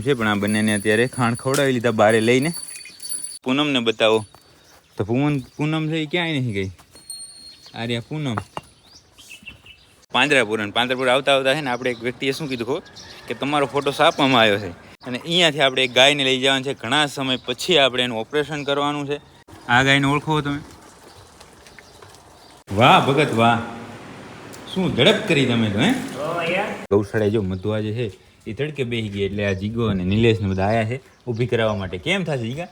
છે પણ આ બંનેને અત્યારે ખાણ ખવડાવી લીધા બારે લઈને. પૂનમને બતાવો તો પૂનમ છે એ ક્યાંય નથી ગઈ. આર્યા પૂનમ પાંજરાપુર આવતા આવતા છે ને આપણે એક વ્યક્તિએ શું કીધું ખબર કે તમારો ફોટો આપવામાં આવ્યો છે અને અહીંયાથી આપણે એક ગાયને લઈ જવાનું છે. ઘણા સમય પછી આપણે એનું ઓપરેશન કરવાનું છે. આ ગાયને ઓળખો તમે? વાહ ભગત વાહ, શું ઝડપ કરી તમે તો. ગૌશાળા જો મધુઆ જે છે એ તડકે બેસી ગઈ એટલે આ જીગો અને નિલેશ ને બધા આયા છે ઊભી કરાવવા માટે. કેમ થશે જીગા?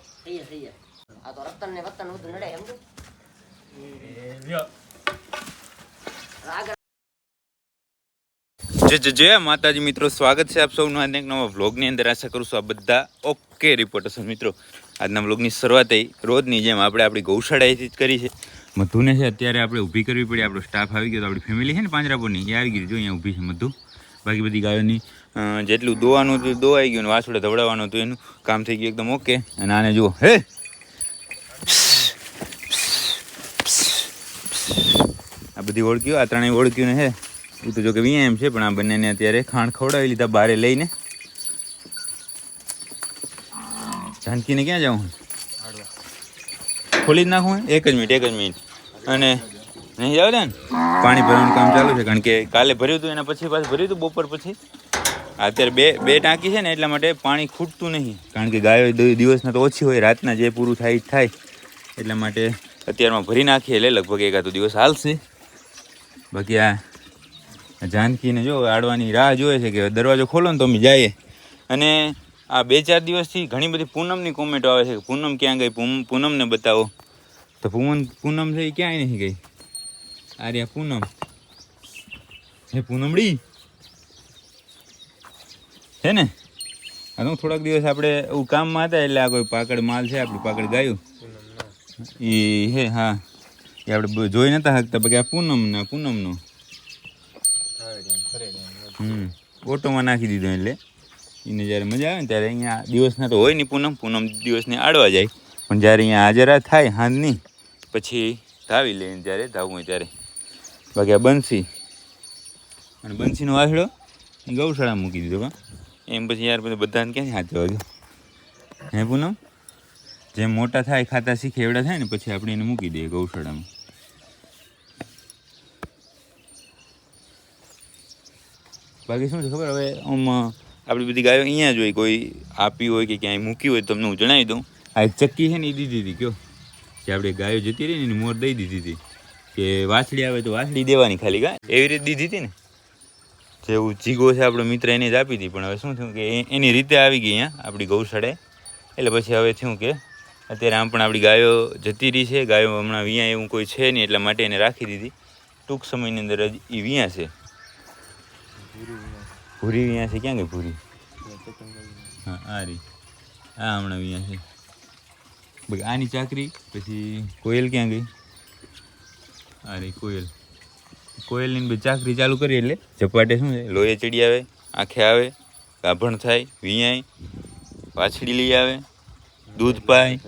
જય માતાજી મિત્રો, સ્વાગત છે આપ સૌનું આજના એક નવા વ્લોગની અંદર. આશા કરું છું આ બધા ઓકે રિપોર્ટર્સ. મિત્રો આજના વ્લોગની શરૂઆત રોજની જેમ આપણે આપણી ગૌશાળાએથી જ કરી છે. મધુને છે અત્યારે આપણે ઊભી કરવી પડી. આપણો સ્ટાફ આવી ગયો તો આપણી ફેમિલી છે ને પાંજરાપુરની એ આવી ગઈ. જો અહીંયા ઊભી છે મધુ. બાકી બધી ગાયોની જેટલું દોવાનું હતું દોવાઈ ગયું ને વાછોડે ધવડાવવાનું હતું એનું કામ થઈ ગયું એકદમ ઓકે. અને આને જુઓ, હે આ બધી ઓળખ્યું, આ ત્રણેય ઓળખ્યું ને હે એ તો જો કે એમ છે પણ આ બંનેને અત્યારે ખાણ ખવડાવી લીધા બારે લઈને. જાનકીને ક્યાં જાઉં? ખોલી જ નાખું. એક જ મિનિટ. અને નહીં જાવ ને, પાણી ભરવાનું કામ ચાલુ છે કારણ કે કાલે ભર્યું હતું એના પછી પાછું ભર્યું હતું બપોર પછી. અત્યારે બે ટાંકી છે ને એટલા માટે પાણી ખૂટતું નહીં કારણ કે ગાયો દિવસના તો ઓછી હોય, રાતના જે પૂરું થાય એ થાય. એટલા માટે અત્યારમાં ભરી નાખીએ એટલે લગભગ એકાદો દિવસ હાલશે. બાકી આ જાનકીને જો આડવાની રાહ જોવે છે કે દરવાજો ખોલો ને તો અમે જઈએ. અને આ 2-4 દિવસથી ઘણી બધી પૂનમની કોમેન્ટો આવે છે કે પૂનમ ક્યાં ગઈ, પૂનમને બતાવો. તો પૂનમ છે એ ક્યાંય નથી ગઈ. આર્યા પૂનમ હે પૂનમડી છે ને. આ તો થોડાક દિવસ આપણે એવું કામમાં હતા એટલે આ કોઈ પાકડ માલ છે આપણી પાકડ ગાયું એ હે. હા એ આપણે જોઈ નતા શકતા બાકી આ પૂનમનો ઓટોમાં નાખી દીધો એટલે એને જ્યારે મજા આવે ને ત્યારે અહીંયા દિવસના તો હોય નહીં પૂનમ દિવસને આડવા જાય પણ જ્યારે અહીંયા હાજરા થાય હાંજની પછી ધાવી લઈને જ્યારે ધાવવું હોય ત્યારે. બાકી આ બંસી અને બંસીનો વાસડો એ ગૌશાળામાં મૂકી દીધો. કા એમ પછી યાર પછી બધાને ક્યાંથી હાથ જવા દો હે પૂનમ? જેમ મોટા થાય ખાતા શીખે એવડા થાય ને પછી આપણે એને મૂકી દઈએ ગૌશાળામાં. બાકી શું છે ખબર, હવે આમ આપણી બધી ગાયો અહીંયા જ હોય, કોઈ આપી હોય કે ક્યાંય મૂકી હોય તમને હું જણાવી દઉં. આ એક ચક્કી છે ને એ દીધી હતી કયો કે આપણે ગાયો જતી રહી ને એની મોર દઈ દીધી હતી કે વાછડી આવે તો વાછડી દેવાની ખાલી. કા એવી રીતે દીધી હતી ને. જેવું જીગો છે આપણો મિત્ર એને જ આપી હતી પણ હવે શું થયું કે એની રીતે આવી ગઈ અહીંયા આપણી ગૌશાળાએ. એટલે પછી હવે થયું કે અત્યારે આમ પણ આપણી ગાયો જતી રહી છે. ગાયો હમણાં વિયા એવું કોઈ છે નહીં એટલા માટે એને રાખી દીધી. ટૂંક સમયની અંદર જ એ વિયા છે. ભૂરી વિયા છે. ક્યાં ગઈ ભૂરી? હા આ રહી, આ હમણાં વિયા છે. બાકી આની ચાકરી. પછી કોયલ ક્યાં ગઈ? આ રહી કોયલની બધી ચાકરી ચાલુ કરી એટલે ઝપાટે શું છે લોહી ચડી આવે, આંખે આવે, ગાભણ થાય, વિયાય, વાછડી લઈ આવે, દૂધ પાય.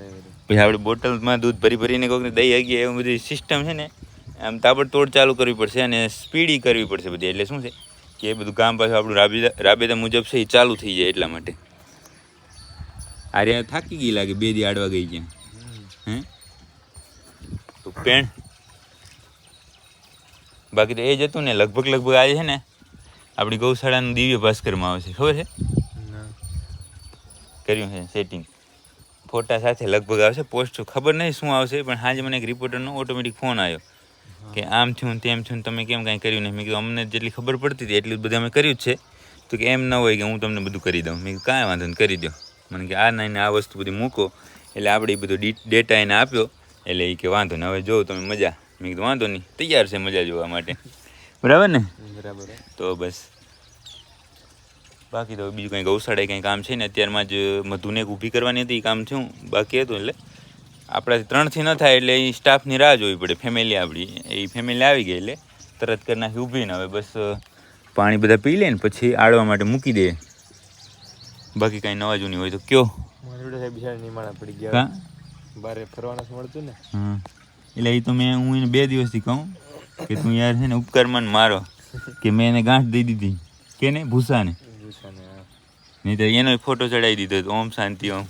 પછી આપણે બોટલમાં દૂધ ભરીને કોઈને દઈ શકીએ એવું બધી સિસ્ટમ છે ને. આમ તાબડતોડ ચાલુ કરવી પડશે અને સ્પીડી કરવી પડશે બધી. એટલે શું છે કે એ બધું કામ પાછું આપણું રાબેતા મુજબ છે એ ચાલુ થઈ જાય એટલા માટે. આર્યા થાકી ગઈ લાગે, 2 દી આડવા ગઈ છે હે તો પેણ. બાકી તો એ જ હતું ને લગભગ આજે છે ને આપણી ગૌશાળાનું દિવ્ય ભાસ્કરમાં આવશે. ખબર છે? કર્યું છે સેટિંગ ફોટા સાથે લગભગ આવશે. પોસ્ટ ખબર નહીં શું આવશે પણ હાજે મને એક રિપોર્ટરનો ઓટોમેટિક ફોન આવ્યો કે આમ થયું તેમ થયું તમે કેમ કાંઈ કર્યું નહીં. મેં કીધું અમને જેટલી ખબર પડતી હતી એટલું બધું અમે કર્યું જ છે. તો કે એમ ન હોય કે હું તમને બધું કરી દઉં. મેં કીધું કાંઈ વાંધો નહીં કરી દો. મને કે આ નહીં આ વસ્તુ બધી મૂકો. એટલે આપણે એ બધો ડેટા એને આપ્યો એટલે એ કે વાંધો નહીં હવે જોઉં તમે મજા. મેં કીધું વાંધો નહીં, તૈયાર છે મજા જોવા માટે. બરાબર ને? બરાબર. તો બસ બાકી તો બીજું કંઈ ગૌશાળાએ કંઈ કામ છે ને અત્યારમાં જ મધુને ઊભી કરવાની હતી એ કામ થયું બાકી હતું. એટલે આપણાથી 3થી ન થાય એટલે એ સ્ટાફની રાહ જોવી પડે. ફેમિલી આપણી એ ફેમિલી આવી ગઈ એટલે તરત કરી નાખી ઊભીને હવે બસ પાણી બધા પી લે ને પછી આડવા માટે મૂકી દે. બાકી કાંઈ નવા જૂની હોય તો કયો? બારે ફરવાનું મળતું ને. એટલે એ તો હું એને 2 દિવસથી કહું કે તું યાર છે ને ઉપકારમાં મારો કે મેં એને ગાંઠ દઈ દીધી કે ને ભૂસાને. નહીં તો એનો ફોટો ચડાવી દીધો તો ઓમ શાંતિ ઓમ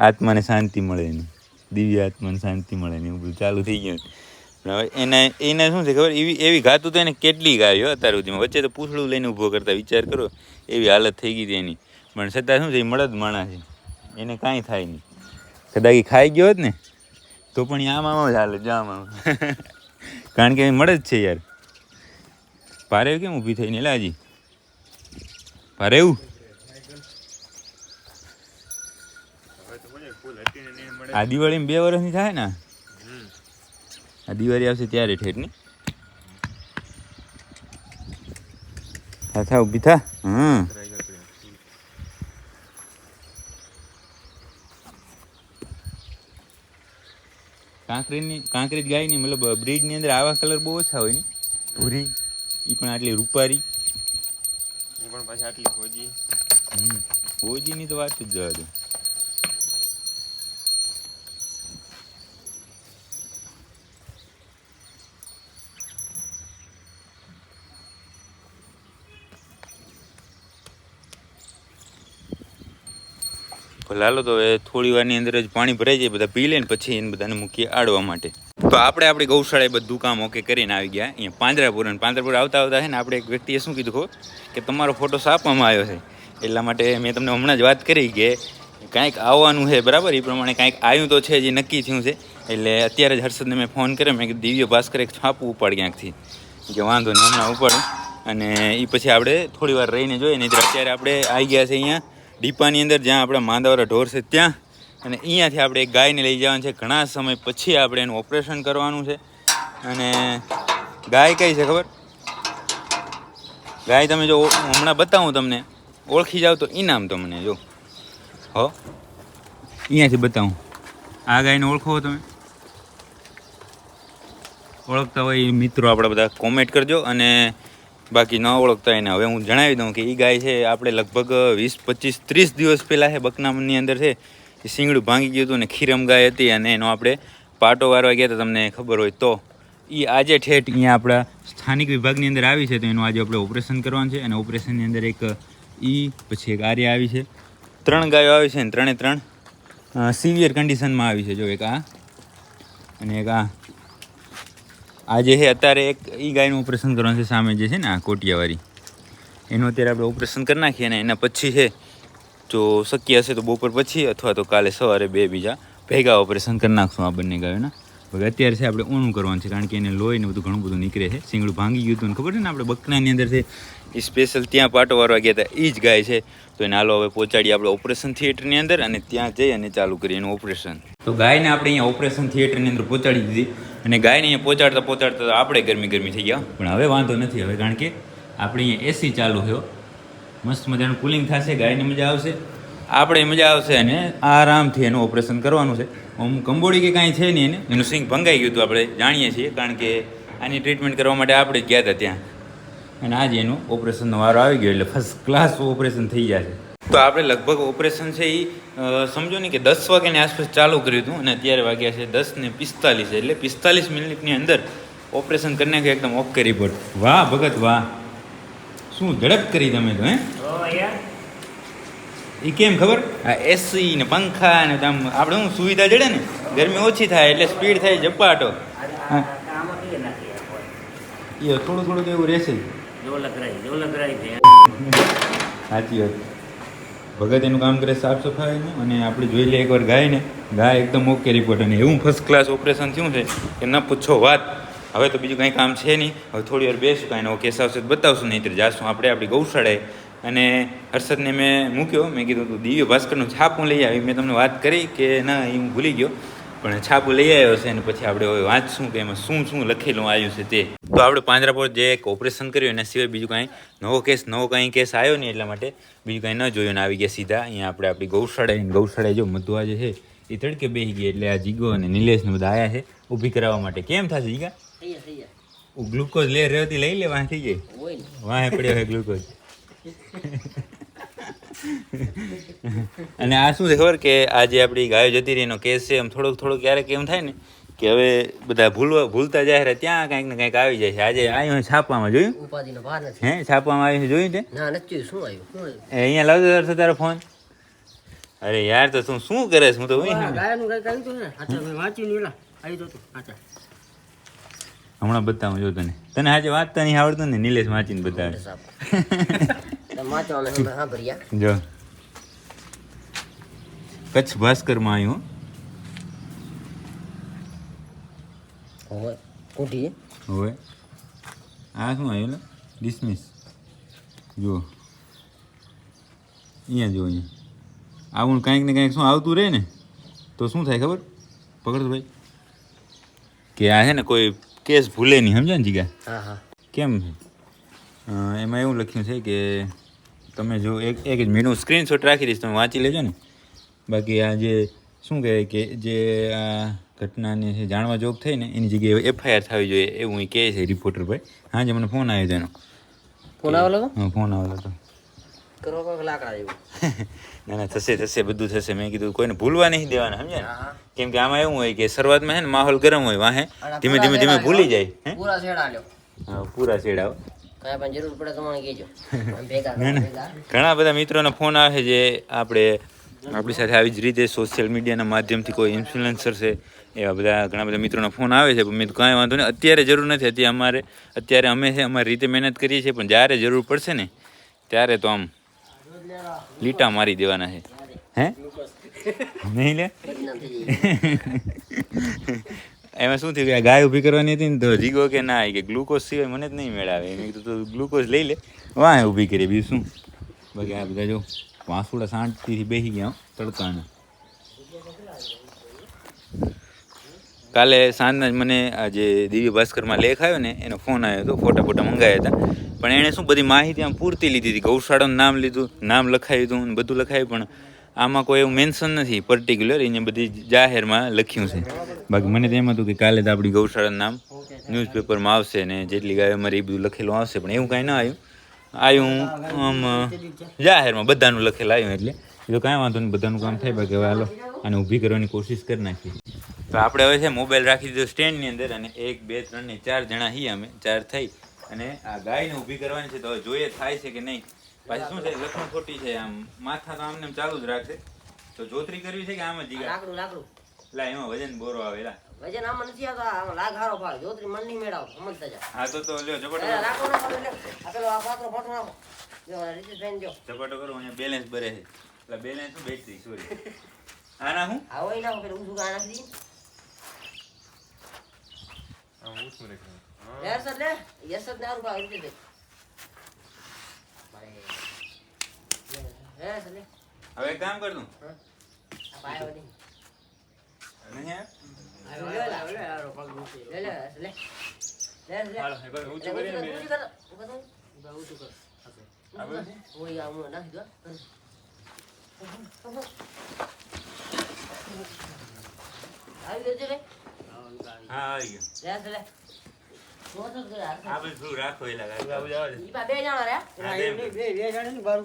આત્માને શાંતિ મળે ને દિવ્ય આત્માને શાંતિ મળે ને એવું બધું ચાલુ થઈ ગયું. હવે એને શું છે ખબર, એવી ગાતું તો એને કેટલી ગાયો અત્યાર સુધીમાં. વચ્ચે તો પૂછડું લઈને ઊભો કરતા, વિચાર કરો એવી હાલત થઈ ગઈ હતી એની. પણ છતાં શું છે, એ મળદ માણસ છે, એને કાંઈ થાય નહીં. કદાચ ખાઈ ગયો હોત ને તો પણ આમાં જ હાલે જ આમાં કારણ કે મળે જ છે યાર. ભારે કેમ ઊભી થઈને લાજી ભારે એવું આ દિવાળીમાં 2 વર્ષની થાય ને, આ દિવાળી આવશે ત્યારે ઠેઠ ને થા ઊભી થા. કાંકરેજ ગાયની મતલબ બ્રીડની અંદર આવા કલર બહુ ઓછા હોય ને. ભૂરી એ પણ આટલી રૂપારી, એ પણ પાછી આટલી ફોજી. ફોજીની તો વાત જ જવા દો. લાલો તો હવે થોડી વારની અંદર જ પાણી ભરાઈ જાય, બધા પી લે ને પછી એને બધાને મૂકીએ આડવા માટે. તો આપણે આપણી ગૌશાળાએ બધું કામ ઓકે કરીને આવી ગયા અહીંયા પાંજરાપુર. અને પાંજરાપુર આવતા છે ને આપણે એક વ્યક્તિએ શું કીધું ખબર કે તમારો ફોટો આપવામાં આવ્યો છે, એટલા માટે મેં તમને હમણાં જ વાત કરી કે કાંઈક આવવાનું છે બરાબર. એ પ્રમાણે કાંઈક આવ્યું તો છે, જે નક્કી થયું છે. એટલે અત્યારે જ હર્ષદને મેં ફોન કર્યો, મેં કીધું દિવ્ય ભાસ્કર એક છાપું ઉપાડ ક્યાંકથી, કે વાંધો નહીં હમણાં ઉપાડું. અને એ પછી આપણે થોડી વાર રહીને જોઈએ. નહીં અત્યારે આપણે આવી ગયા છે અહીંયા ડીપાની અંદર, જ્યાં આપણા માંદાવાળા ઢોર છે ત્યાં. અને અહીંયાથી આપણે એક ગાયને લઈ જવાનું છે. ઘણા સમય પછી આપણે એનું ઓપરેશન કરવાનું છે. અને ગાય કઈ છે ખબર, ગાય તમે જો હમણાં બતાવું તમને, ઓળખી જાઓ તો ઇનામ તમને. જો હો અહીંયાથી બતાવું, આ ગાયને ઓળખો તમે, ઓળખતા હોય મિત્રો આપણા બધા કોમેન્ટ કરજો. અને બાકી ન ઓળખતા એને હવે હું જણાવી દઉં કે એ ગાય છે આપણે લગભગ 20, 25, 30 દિવસ પહેલાં છે બકનામની અંદર છે એ શિંગડું ભાંગી ગયું હતું. અને ખીરમ ગાય હતી અને એનો આપણે પાટો વારવા ગયા હતા, તમને ખબર હોય તો. એ આજે ઠેઠ અહીંયા આપણા સ્થાનિક વિભાગની અંદર આવી છે, તો એનું આજે આપણે ઓપરેશન કરવાનું છે. અને ઓપરેશનની અંદર એક પછી એક આર્ય આવી છે, 3 ગાયો આવી છે. અને 3 સિવિયર કન્ડિશનમાં આવી છે. જો એક આ અને એક આ જે છે અત્યારે એક એ ગાયનું ઓપરેશન કરવાનું છે. સામે જે છે ને આ કોટિયાવાળી, એનું અત્યારે આપણે ઓપરેશન કરી નાખીએ. અને એના પછી છે જો શક્ય હશે તો બપોર પછી અથવા તો કાલે સવારે 2 બીજા ભેગા ઓપરેશન કરી નાખશું આ બંને ગાયોના. હવે અત્યારે છે આપણે ઊણું કરવાનું છે, કારણ કે એને લોહી ને બધું ઘણું બધું નીકળે છે. શિંગડું ભાંગી ગયું હતું ને ખબર છે ને, આપણે બકનાની અંદર છે એ સ્પેશિયલ ત્યાં પાટો વારવા ગયા હતા, એ જ ગાય છે. તો એને હાલો હવે પહોંચાડીએ આપણે ઓપરેશન થિયેટરની અંદર, અને ત્યાં જઈ અને ચાલુ કરીએ એનું ઓપરેશન. તો ગાયને આપણે અહીંયા ઓપરેશન થિયેટરની અંદર પહોંચાડી દીધી. અને ગાયને અહીંયા પહોંચાડતા આપણે ગરમી થઈ ગયા. પણ હવે વાંધો નથી હવે, કારણ કે આપણે અહીંયા એસી ચાલુ થયો, મસ્ત મજાનું કુલિંગ થશે, ગાયને મજા આવશે, આપણે મજા આવશે. અને આરામથી એનું ઓપરેશન કરવાનું છે. કંબોડી કે કાંઈ છે નહીં, એનું સિંગ ભંગાઈ ગયું હતું આપણે જાણીએ છીએ, કારણ કે આની ટ્રીટમેન્ટ કરવા માટે આપણે જ ગયા હતા ત્યાં. અને આજે એનું ઓપરેશનનો વારો આવી ગયો, એટલે ફર્સ્ટ ક્લાસ ઓપરેશન થઈ જશે. તો આપણે લગભગ ઓપરેશન છે એ સમજો ને કે 10 વાગ્યાની આસપાસ ચાલુ કર્યું હતું. અને અત્યારે વાગ્યા છે 10:45, એટલે 45 મિનિટની અંદર ઓપરેશન કરી નાખ્યું. એકદમ ઓકે રિપોર્ટ. વાહ ભગત વાહ, શું ઝડપ કરી તમે તો. એ કેમ ખબર, આ એસી ને પંખા ને આમ આપણે શું સુવિધા જડે ને, ગરમી ઓછી થાય એટલે સ્પીડ થાય ઝપાટો. એ થોડું એવું રહેશે. સાચી વાત. ભગત એનું કામ કરે સાફ સફાઈનું. અને આપણે જોઈ લઈએ એકવાર ગાયને, ગાય એકદમ ઓકે રિપોર્ટ. અને એવું ફર્સ્ટ ક્લાસ ઓપરેશન થયું છે કે ન પૂછો વાત. હવે તો બીજું કાંઈ કામ છે નહીં. હવે થોડી વાર બેસું, કાંઈ નવો કેસ આવશે બતાવશું, નહીં તો જાશું આપણે આપણી ગૌશાળાએ. અને હર્ષદને મેં મૂક્યો, મેં કીધું તું દિવ્ય ભાસ્કરનું છાપું લઈ આવી. મેં તમને વાત કરી કે ના, એ હું ભૂલી ગયો, પણ છાપું લઈ આવ્યો છે. અને પછી આપણે હવે વાંચશું કે એમાં શું લખેલું આવ્યું છે તે. તો આપણે પાંજરાપોળ જે એક ઓપરેશન કર્યું એના સિવાય બીજું કાંઈ નવો કાંઈ કેસ આવ્યો નહીં, એટલા માટે બીજું કાંઈ ન જોયું. ને આવી ગયા સીધા અહીંયા આપણે આપણી ગૌશાળાએ. જો મધુઆ જે છે એ તડકે બેસી ગઈ, એટલે આ જીગો અને નિલેશને બધા આવ્યા છે ઊભી કરાવવા માટે. કેમ થશે જીગા? ગ્લુકોઝ લઈ લે વાહ થઈ જાય, વાહ પડ્યો હોય ગ્લુકોઝ. અને આ શું છે ખબર કે આજે આપણી ગાયો જતી રહી એનો કેસ છે. એમ થોડોક ક્યારેક એમ થાય ને કે હવે બધા ભૂલતા જાય ત્યાં કંઈક ને કંઈક આવી જાય છે. આજે આવ્યું છાપામાં જોયું ઉપાધિનો ભાર નથી. હે છાપામાં આવ્યું છે જોયું તે ના નથી શું આવ્યું અહીંયા લાવજો તારો ફોન. અરે યાર તો તું શું કરે છે? હું તો ગાયનું કઈક આવ્યું હતું ને હાચા મેં વાંચ્યું નહીં આવ્યું હતું હાચા હમણાં બતાવું જો તને આજે વાંચતા નહીં આવડતું ને નિલેશ વાંચીને બતાવે જો કચ્છ ભાસ્કરમાં આવ્યું હવે આ શું આવ્યું લે ડિસમિસ જો અહીંયા જો અહીંયા આવું કાંઈક ને કાંઈક શું આવતું રહે ને તો શું થાય ખબર પકડતો ભાઈ કે આ છે ને કોઈ કેસ ભૂલે નહીં સમજ્યા ને જીગા કેમ એમાં એવું લખ્યું છે કે તમે જો એક જ મિનિટ હું સ્ક્રીનશોટ રાખી દઈશ તમે વાંચી લેજો ને બાકી આ જે શું કહેવાય કે જે આ ઘટનાની જે જાણવા જોગ થઈ ને એની જગ્યાએ FIR થવી જોઈએ એવું કહે છે રિપોર્ટર ભાઈ. હા જે મને ફોન આવ્યો તેનો ફોન આવેલો હા ફોન આવેલો હતો ના ના થશે બધું થશે. મેં કીધું કોઈને ભૂલવા નહીં દેવાના સમજ્યા ને કેમ કે આમાં એવું હોય કે શરૂઆતમાં છે ને માહોલ ગરમ હોય વાહે ધીમે ધીમે ભૂલી જાય પૂરા છેડા ઘણા બધા મિત્રોના ફોન આવે છે જે આપણી સાથે આવી જ રીતે સોશિયલ મીડિયાના માધ્યમથી કોઈ ઇન્ફ્લુએન્સર છે એવા બધા ઘણા બધા મિત્રોના ફોન આવે છે પણ મેં કાંઈ વાંધો નહીં અત્યારે જરૂર નથી. અત્યારે અમે છે અમારી રીતે મહેનત કરીએ છીએ પણ જ્યારે જરૂર પડશે ને ત્યારે તો આમ લીટા મારી દેવાના છે હે નહીં લે એમાં શું થયું કે ગાય ઊભી કરવાની હતી ને તો જીગો કે ના કે ગ્લુકોઝ સિવાય મને જ નહીં મેળાવે મેં કીધું તો ગ્લુકોઝ લઈ લે વાહ ઊભી કરી બીજું શું બાકી આ બધા જો વાંસુડા શાંતિથી બેસી ગયા તડકાના. કાલે સાંજના જ મને આ જે દિવ્ય ભાસ્કરમાં લેખ આવ્યો ને એનો ફોન આવ્યો હતો ફોટા મંગાવ્યા હતા પણ એણે શું બધી માહિતી આમ પૂરતી લીધી હતી ગૌશાળાનું નામ લીધું નામ લખાવ્યું હતું બધું લખાવ્યું પણ આમાં કોઈ એવું મેન્શન નથી પર્ટિક્યુલર એને બધી જાહેરમાં લખ્યું છે. બાકી મને તો એમ હતું કે કાલે તો આપણી ગૌશાળાનું નામ ન્યૂઝપેપરમાં આવશે ને જેટલી ગાયો અમારી એ બધું લખેલું આવશે પણ એવું કાંઈ ના આવ્યું આમ જાહેરમાં બધાનું લખેલું આવ્યું એટલે એ તો કાંઈ વાંધો નહીં બધાનું કામ થાય બાકી હવે હાલો આને ઊભી કરવાની કોશિશ કરી નાખીએ. તો આપણે હવે છે મોબાઈલ રાખી દીધો સ્ટેન્ડની અંદર અને 1 2 3 ને 4 જણા છીએ અમે 4 થઈ અને આ ગાયને ઊભી કરવાની છે તો હવે જોઈએ થાય છે કે નહીં. પાછી શું છે લખણ ખોટી છે આમ માથા તો આમને ચાલુ જ રાખશે તો જોતરી કરવી છે કે આમ જ લાકડું લા એમાં વજન બોરો આવેલા વજન આમાં નથી આવતો આમાં લાગ હારો ફાળ જોતરી મન નહીં મેળાવ સમજતા જા. હા તો લ્યો ઝપટો રાખો ના પડે આપેલો આ પાત્રો ફોટો નાખો જો રીતે ફેન જો ઝપટો કરો અહીંયા બેલેન્સ બરે છે એટલે બેલેન્સ બેટરી સોરી આના હું આવો ઈ નાખો પેલું ઊંધું નાખી દી આ ઊંચું રાખો યાર સર લે યસ સર દારૂ પા રીતે દે હે સર લે હવે એક કામ કર દઉં આ પાયો નહીં નહીં હાલો એકવાર ઊંચું કરીને હા આવી ગયો આપણે શું રાખો એલા બારું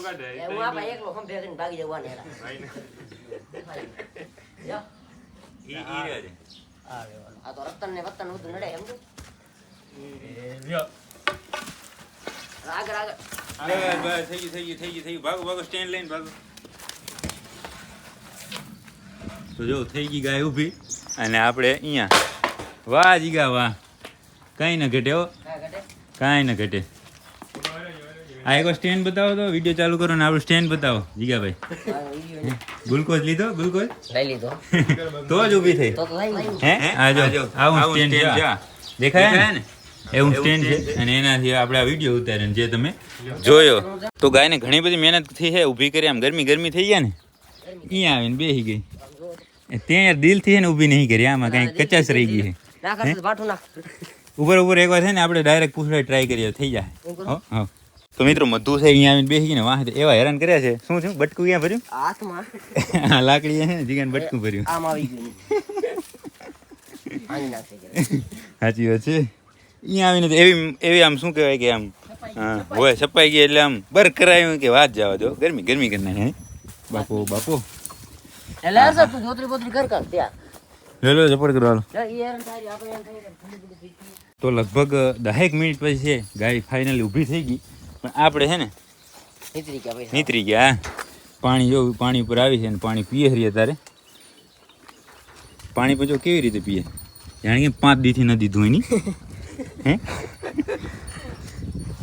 કાઢે આ તો રતન ને વતન બધું નડે એમ તો આગળ થઈ ગયું ભાગો સ્ટેન્ડ લઈને ભાગો. તો જો થઈ ગઈ ગાય ઊભી અને આપણે અહીંયા વાહ જીગા વાહ કાંઈ ન ઘટે હો કાંઈ ન ઘટે. આ એક સ્ટેન્ડ બતાવો તો વિડીયો ચાલુ કરો ને આપણું સ્ટેન્ડ બતાવો જીગાભાઈ. ગ્લુકોઝ લીધો ગ્લુકોઝ લઈ લીધો તો જ ઊભી થઈ હે આ જો આવું સ્ટેન્ડ છે દેખાય ને એવું સ્ટેન્ડ છે અને એનાથી આપણે આ વિડીયો ઉતાર્યો જે તમે જોયો. તો ગાયને ઘણી બધી મહેનત થઈ છે ઊભી કરી આમ ગરમી થઈ ગયા ને અહીંયા આવીને બેસી ગઈ ત્યાં દિલથી ને ઊભી નહીં કરી આમાં કઈ કચાશ રહી ગઈ છે ઉપર એકવાર છે ને આપણે ડાયરેક્ટ પૂછડા ટ્રાય કરીએ થઈ જાય. હા તો મિત્રો મધુ છે અહીંયા આવીને બેસી ગઈને વાહ એવા હેરાન કર્યા છે શું થયું બટકું ક્યાં ભર્યું હાથમાં હા લાકડી છે ને જીગાને બટકું ભર્યું આમ આવી ગયું સાચી વાત છે. અહીંયા આવીને તો એવી આમ શું કહેવાય કે આમ હોય છપાઈ ગઈ એટલે આમ બર કરાયું કે વાત જવા દો ગરમી કરી નાખે બાપો એટલે સર તું જોતરી બોતરી કર ત્યાં લો ઝપડ કરો હાલો. લે, ઈ હેરાન થાય, આપણે હેરાન થાય, ઠંડી બધી થઈ ગઈ. તો લગભગ 10 મિનિટ પછી છે ગાડી ફાઇનલી ઊભી થઈ ગઈ, પણ આપણે છે ને નીતરી ગયા ભાઈ. નીતરી ગયા. પાણી જો પાણી ઉપર આવી છે ને પાણી પીએ હરીએ તારે. પાણી પછી કેવી રીતે પીએ? જાણે કે 5 દીથી ન દીધું એની. હે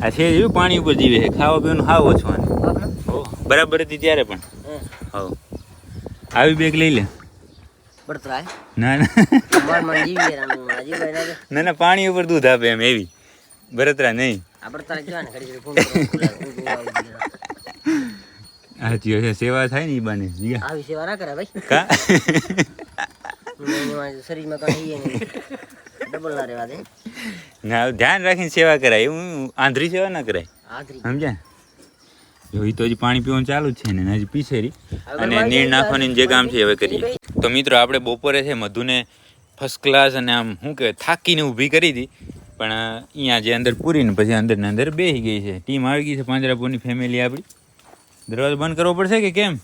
આ છે એવું પાણી ઉપર જીવે છે. ખાવા પીવાનું હાવ ઓછું આને. બરાબર હતી ત્યારે પણ. હવ આવી બેગ લઈ લે. બળતરા ના ના મન જીવી રાનું જીવાય ના. ના ના પાણી ઉપર દૂધ આપે એમ એવી બરતરા નહીં. આ બળતરા કેવા ને ઘડી ફોન સાચી છે સેવા થાય ને એ બાને આવી સેવા ના કરે ભાઈ. કા શરીરમાં કાંઈ નહીં ડબલ ના રહેવા દે. ના ધ્યાન રાખીને સેવા કરાય. એવું આંધળી સેવા ના કરાય. આદરી સમજ્યા? જો એ તો હજી પાણી પીવાનું ચાલુ જ છે ને હજી પીસેરી અને નીર નાખવાની જે કામ છે હવે કરીએ. તો મિત્રો આપણે બપોરે છે મધુને ફર્સ્ટ ક્લાસ અને આમ શું કહેવાય થાકીને ઊભી કરી હતી, પણ અહીંયા જે અંદર પૂરીને પછી અંદર ને અંદર બેસી ગઈ છે. ટીમ આવી ગઈ છે પાંજરાપોરની ફેમિલી આપણી. દરવાજો બંધ કરવો પડશે કે કેમ?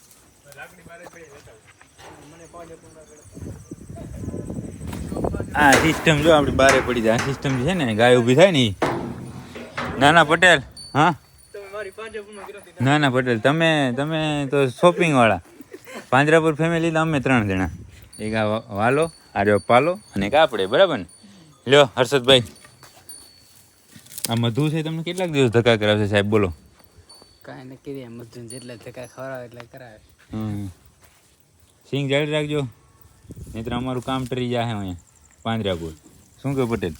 આ સિસ્ટમ જો આપણી બારે પડી જાય. આ સિસ્ટમ છે ને ગાય ઊભી થાય ને ઈ. નાના પટેલ હા ના ના પટેલ તમે તો શોપિંગ વાળા. પાંજરાપુર ફેમિલી તો અમે 3 જણા. એક આ વાલો, આ રહ્યો પાલો અને એક આપણે. બરાબર ને? લ્યો હર્ષદભાઈ, આ મધુ છે તમને કેટલાક દિવસ ધક્કા કરાવશે સાહેબ? બોલો. કાંઈ નક્કી દે મધુન જેટલા ધક્કા ખવડાવે એટલે કરાવે. સિંગ જાળી રાખજો, નહીંતર અમારું કામ ટરી જાય અહીંયા પાંજરાપુર. શું કહે પટેલ?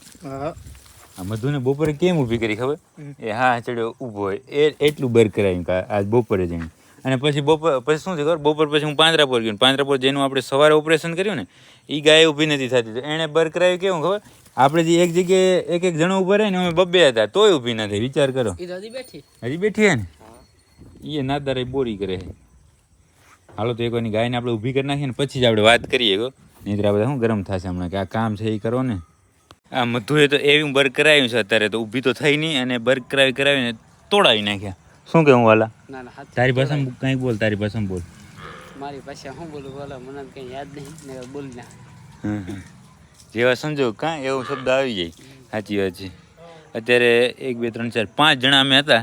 આ મધુને બપોરે કેમ ઊભી કરી ખબર? એ હા ચડ્યો ઊભો હોય એટલું બર કરાવ્યું આજ બપોરે જઈને. અને પછી પછી શું થયું ખબર? બપોર પછી હું પાંજરાપોર ગયો. પાંજરાપોર જેનું આપણે સવારે ઓપરેશન કર્યું ને એ ગાય ઊભી નથી થતી. તો એણે બર કરાવ્યું કેવું ખબર? આપણે જે એક જગ્યાએ એક જણો ઊભા રહે ને અમે 2 હતા તોય ઊભી ન થઈ. વિચાર કરો. એ તો હજી બેઠી. હજી બેઠી હે ને એ નાદારે બોરી કરે છે. હાલો તો એકવાની ગાયને આપણે ઊભી કરી નાખીએ ને પછી જ આપણે વાત કરીએ. નહીં તો બધા શું ગરમ થશે હમણાં કે આ કામ છે એ કરો ને. આ મધુએ તો એવી બર્ગ કરાવ્યું છે અત્યારે તો ઊભી તો થઈ નહીં અને બર્ગ કરાવીને તોડાવી નાખ્યા. શું કહું વાલા? ના ના હાથ તારી ભાષામાં કંઈક બોલ. તારી ભાષામાં બોલ. મારી પાસે હું બોલું બોલો મને કંઈ યાદ નહીં ને બોલ ના. જેવા સમજો કાં એવો શબ્દ આવી જાય. સાચી વાત છે. અત્યારે 1 2 3 4 5 જણા અમે હતા.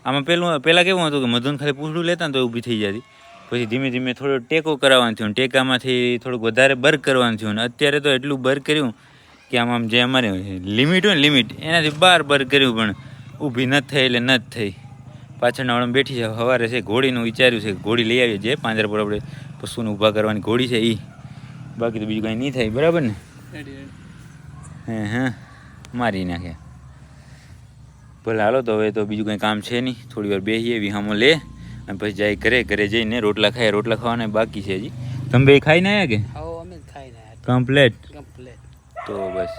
આમાં પહેલાં કેવું હતું કે મધુને ખાલી પૂછડું લેતા ને તો ઊભી થઈ જતી. પછી ધીમે ધીમે થોડો ટેકો કરાવવાનું થયું. ટેકામાંથી થોડુંક વધારે બર્ગ કરવાનું થયું. અને અત્યારે તો એટલું બર્ગ કર્યું કે આમ જે અમારે લિમિટ હોય ને લિમિટ એનાથી બહાર બર્ગ કર્યું પણ ઊભી નથી થઈ એટલે નથી થઈ. પાછળના વાળામાં બેઠી છે. સવારે છે ઘોડીનું વિચાર્યું છે ઘોડી લઈ આવીએ. જે પાંજરાપુર આપણે પશુને ઊભા કરવાની ઘોડી છે એ. બાકી તો બીજું કાંઈ નહીં થાય. બરાબર ને? હા મારી નાખ્યા. ભલે હાલો તો હવે તો બીજું કંઈ કામ છે નહીં. થોડી વાર બેસીએ વિહામો લે અને પછી જાય ઘરે જઈને રોટલા ખાઈએ. રોટલા ખાવાના બાકી છે હજી. તમે બે ખાઈને આવ્યા કે? આવો અમે જ ખાઈને આવ્યા. કમ્પ્લેટ? કમ્પ્લેટ. તો બસ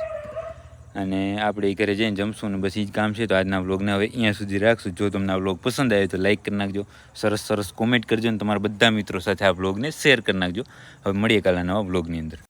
અને આપણે ઘરે જઈને જમશું ને બસ એ જ કામ છે. તો આજના વ્લોગને હવે અહીંયા સુધી રાખશું. જો તમને આ વ્લોગ પસંદ આવે તો લાઈક કરી નાખજો, સરસ કોમેન્ટ કરજો અને તમારા બધા મિત્રો સાથે આ વ્લોગને શેર કરી નાખજો. હવે મળીએ કાલના નવા વ્લોગની અંદર.